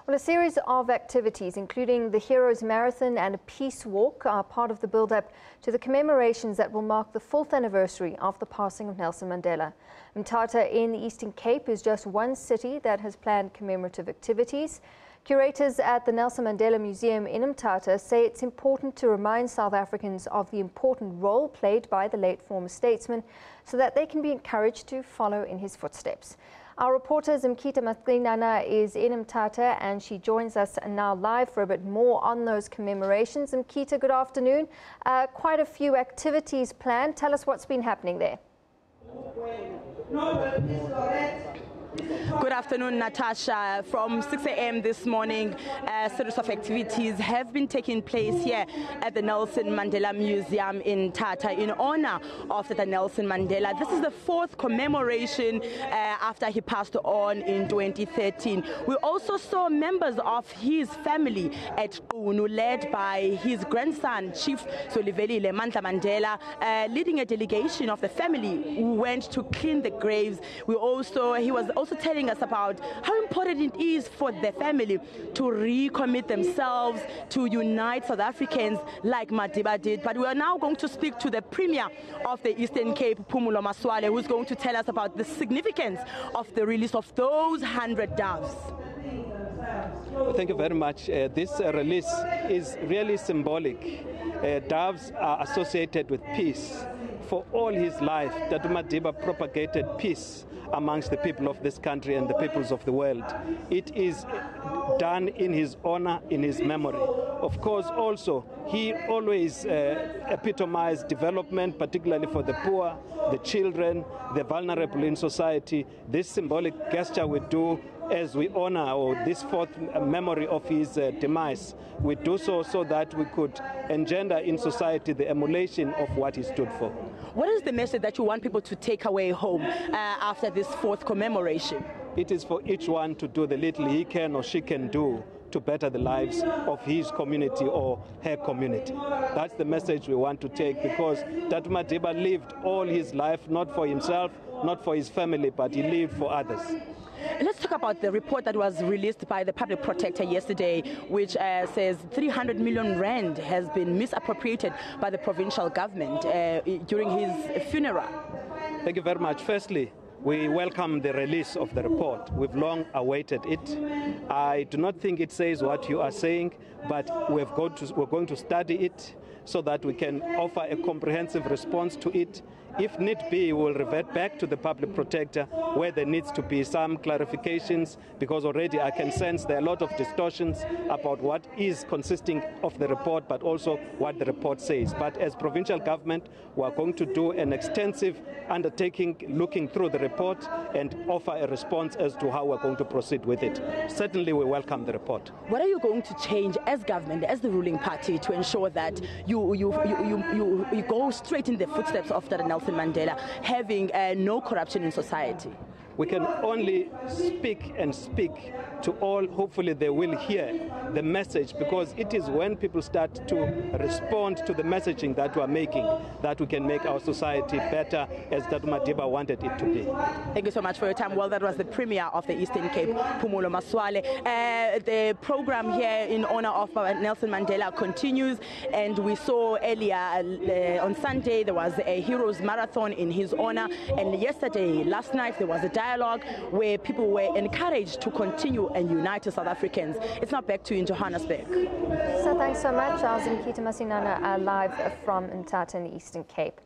Well, a series of activities, including the Heroes Marathon and a Peace Walk, are part of the build-up to the commemorations that will mark the 4th anniversary of the passing of Nelson Mandela. Mthatha in the Eastern Cape is just one city that has planned commemorative activities. Curators at the Nelson Mandela Museum in Mthatha say it's important to remind South Africans of the important role played by the late former statesman so that they can be encouraged to follow in his footsteps. Our reporter Zimkhitha is in Mthatha and she joins us now live for a bit more on those commemorations. Zimkhitha, good afternoon. Quite a few activities planned. Tell us what's been happening there. Good afternoon, Natasha. From 6 a.m. this morning, a series of activities have been taking place here at the Nelson Mandela Museum in Mthatha in honor of the Nelson Mandela. This is the 4th commemoration after he passed on in 2013. We also saw members of his family at Qunu, led by his grandson, Chief Solivelile Mthatha Mandela, leading a delegation of the family who went to clean the graves. He was also telling us about how important it is for the family to recommit themselves to unite South Africans like Madiba did. But we are now going to speak to the Premier of the Eastern Cape, Phumulo Masualle, who's going to tell us about the significance of the release of those 100 doves. Thank you very much. This release is really symbolic. Doves are associated with peace. For all his life, Tata Madiba propagated peace amongst the people of this country and the peoples of the world. It is done in his honor, in his memory. Of course, also, he always epitomized development, particularly for the poor, the children, the vulnerable in society. This symbolic gesture we do as we honor this 4th memory of his demise. We do so that we could engender in society the emulation of what he stood for. What is the message that you want people to take away home after this 4th commemoration? It is for each one to do the little he can or she can do to better the lives of his community or her community. That's the message we want to take, because Tata Madiba lived all his life not for himself, not for his family, but he lived for others. Let's talk about the report that was released by the public protector yesterday, which says 300 million rand has been misappropriated by the provincial government during his funeral. Thank you very much. Firstly, we welcome the release of the report. We've long awaited it. I do not think it says what you are saying, but we're going to study it so that we can offer a comprehensive response to it. If need be, we will revert back to the public protector where there needs to be some clarifications, because already I can sense there are a lot of distortions about what is consisting of the report, but also what the report says. But as provincial government, we are going to do an extensive undertaking looking through the report and offer a response as to how we're going to proceed with it. Certainly we welcome the report. What are you going to change as government, as the ruling party, to ensure that you go straight in the footsteps of the Nelson Mandela, having no corruption in society? We can only speak and speak to all. Hopefully they will hear the message, because it is when people start to respond to the messaging that we are making that we can make our society better as Tata Madiba wanted it to be. Thank you so much for your time. Well, that was the Premier of the Eastern Cape, Phumulo Masualle. The program here in honor of Nelson Mandela continues, and we saw earlier on Sunday there was a Heroes Marathon in his honor, and last night there was a dialogue where people were encouraged to continue and unite South Africans. It's now back to you in Johannesburg. So thanks so much, Zimkhitha live from Mthatha in the Eastern Cape.